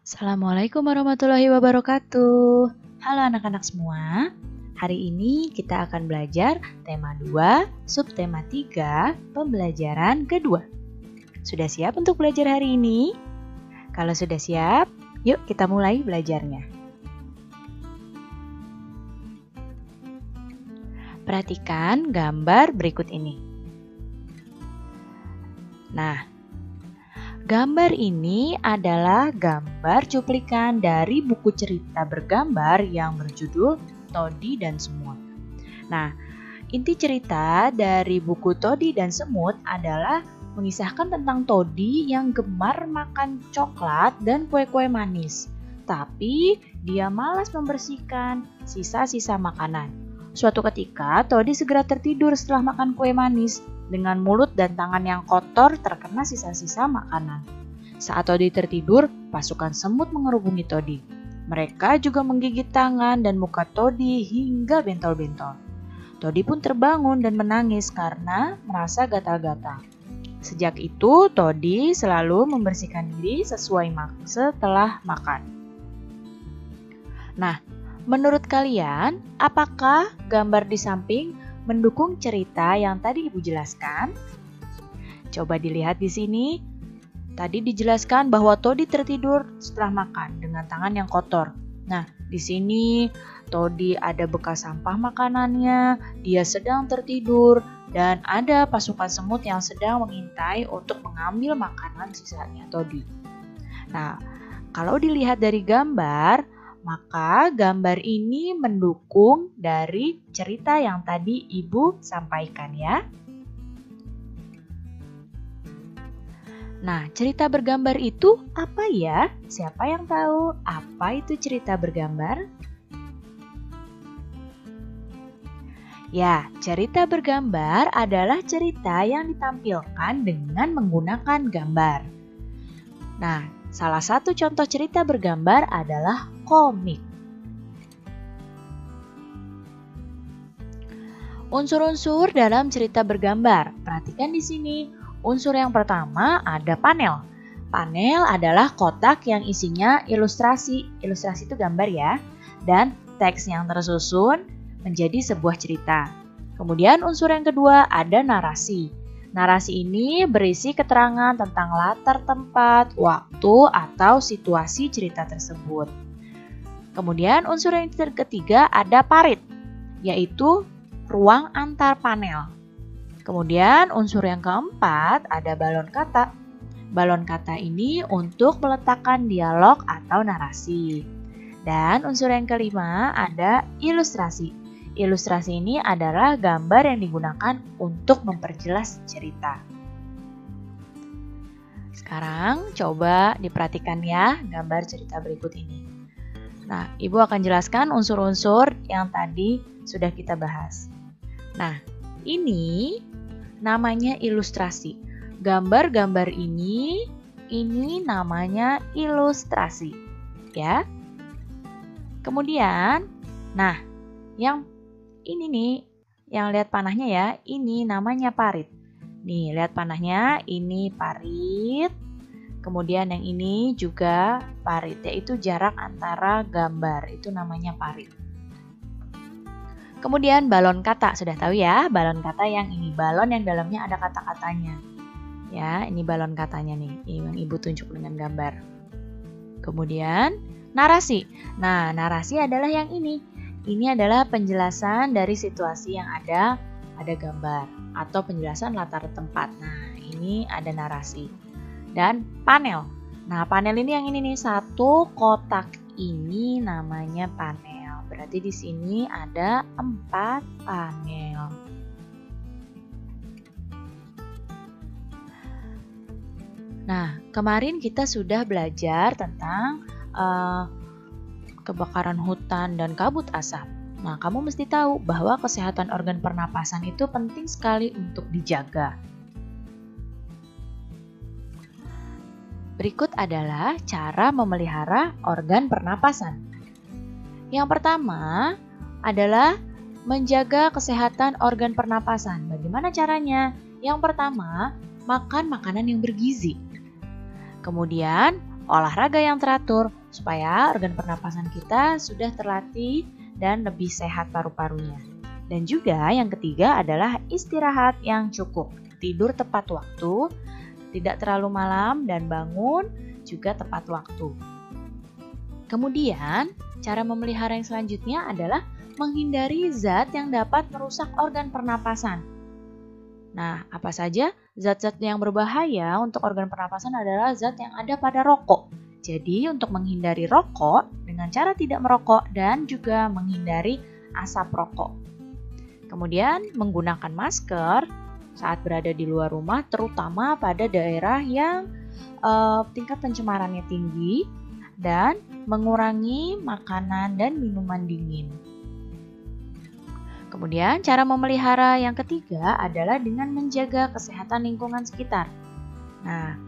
Assalamualaikum warahmatullahi wabarakatuh. Halo anak-anak semua. Hari ini kita akan belajar tema 2, subtema 3, pembelajaran kedua. Sudah siap untuk belajar hari ini? Kalau sudah siap, yuk kita mulai belajarnya. Perhatikan gambar berikut ini. Nah, gambar ini adalah gambar cuplikan dari buku cerita bergambar yang berjudul Todi dan Semut. Nah, inti cerita dari buku Todi dan Semut adalah mengisahkan tentang Todi yang gemar makan coklat dan kue-kue manis. Tapi dia malas membersihkan sisa-sisa makanan. Suatu ketika, Todi segera tertidur setelah makan kue manis. Dengan mulut dan tangan yang kotor terkena sisa-sisa makanan. Saat Todi tertidur, pasukan semut mengerubungi Todi. Mereka juga menggigit tangan dan muka Todi hingga bentol-bentol. Todi pun terbangun dan menangis karena merasa gatal-gatal. Sejak itu, Todi selalu membersihkan diri setelah makan. Nah, menurut kalian, apakah gambar di samping mendukung cerita yang tadi Ibu jelaskan? Coba dilihat di sini. Tadi dijelaskan bahwa Todi tertidur setelah makan dengan tangan yang kotor. Nah, di sini Todi ada bekas sampah makanannya, dia sedang tertidur, dan ada pasukan semut yang sedang mengintai untuk mengambil makanan sisanya Todi. Nah, kalau dilihat dari gambar, maka gambar ini mendukung dari cerita yang tadi Ibu sampaikan ya. Nah, cerita bergambar itu apa ya? Siapa yang tahu apa itu cerita bergambar? Ya, cerita bergambar adalah cerita yang ditampilkan dengan menggunakan gambar. Nah, salah satu contoh cerita bergambar adalah komik. Unsur-unsur dalam cerita bergambar. Perhatikan di sini. Unsur yang pertama ada panel. Panel adalah kotak yang isinya ilustrasi. Ilustrasi itu gambar ya. Dan teks yang tersusun menjadi sebuah cerita. Kemudian unsur yang kedua ada narasi. Narasi ini berisi keterangan tentang latar tempat, waktu, atau situasi cerita tersebut. Kemudian unsur yang ketiga ada parit, yaitu ruang antar panel. Kemudian unsur yang keempat ada balon kata. Balon kata ini untuk meletakkan dialog atau narasi. Dan unsur yang kelima ada ilustrasi. Ilustrasi ini adalah gambar yang digunakan untuk memperjelas cerita. Sekarang coba diperhatikan ya gambar cerita berikut ini. Nah, Ibu akan jelaskan unsur-unsur yang tadi sudah kita bahas. Nah, ini namanya ilustrasi. Gambar-gambar ini namanya ilustrasi, ya. Kemudian, nah, yang ini nih, yang lihat panahnya ya, ini namanya parit. Nih, lihat panahnya, ini parit. Kemudian yang ini juga parit, yaitu jarak antara gambar, itu namanya parit. Kemudian balon kata, sudah tahu ya, balon kata yang ini, balon yang dalamnya ada kata-katanya. Ya, ini balon katanya nih, yang Ibu tunjuk dengan gambar. Kemudian narasi. Nah, narasi adalah yang ini. Ini adalah penjelasan dari situasi yang ada pada gambar atau penjelasan latar tempat. Nah, ini ada narasi. Dan panel. Nah, panel ini yang ini nih, satu kotak ini namanya panel. Berarti di sini ada 4 panel. Nah, kemarin kita sudah belajar tentang kebakaran hutan dan kabut asap. Nah, kamu mesti tahu bahwa kesehatan organ pernapasan itu penting sekali untuk dijaga. Berikut adalah cara memelihara organ pernapasan. Yang pertama adalah menjaga kesehatan organ pernapasan. Bagaimana caranya? Yang pertama, makan makanan yang bergizi. Kemudian, olahraga yang teratur supaya organ pernapasan kita sudah terlatih dan lebih sehat paru-parunya. Dan juga yang ketiga adalah istirahat yang cukup. Tidur tepat waktu, tidak terlalu malam, dan bangun juga tepat waktu. Kemudian, cara memelihara yang selanjutnya adalah menghindari zat yang dapat merusak organ pernapasan. Nah, apa saja zat-zat yang berbahaya untuk organ pernapasan adalah zat yang ada pada rokok. Jadi, untuk menghindari rokok dengan cara tidak merokok dan juga menghindari asap rokok. Kemudian, menggunakan masker saat berada di luar rumah, terutama pada daerah yang tingkat pencemarannya tinggi, dan mengurangi makanan dan minuman dingin. Kemudian, cara memelihara yang ketiga adalah dengan menjaga kesehatan lingkungan sekitar. Nah,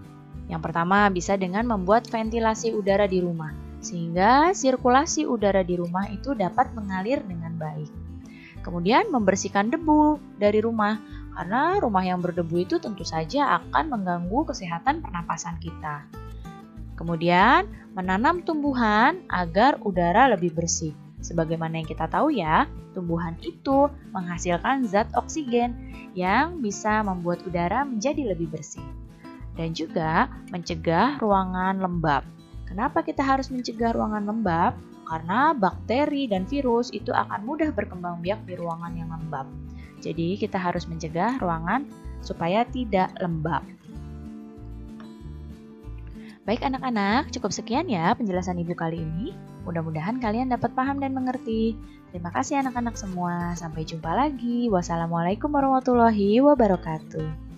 yang pertama bisa dengan membuat ventilasi udara di rumah, sehingga sirkulasi udara di rumah itu dapat mengalir dengan baik. Kemudian, membersihkan debu dari rumah, karena rumah yang berdebu itu tentu saja akan mengganggu kesehatan pernapasan kita. Kemudian, menanam tumbuhan agar udara lebih bersih. Sebagaimana yang kita tahu ya, tumbuhan itu menghasilkan zat oksigen yang bisa membuat udara menjadi lebih bersih. Dan juga mencegah ruangan lembab. Kenapa kita harus mencegah ruangan lembab? Karena bakteri dan virus itu akan mudah berkembang biak di ruangan yang lembab. Jadi kita harus mencegah ruangan supaya tidak lembab. Baik anak-anak, cukup sekian ya penjelasan Ibu kali ini. Mudah-mudahan kalian dapat paham dan mengerti. Terima kasih anak-anak semua. Sampai jumpa lagi. Wassalamualaikum warahmatullahi wabarakatuh.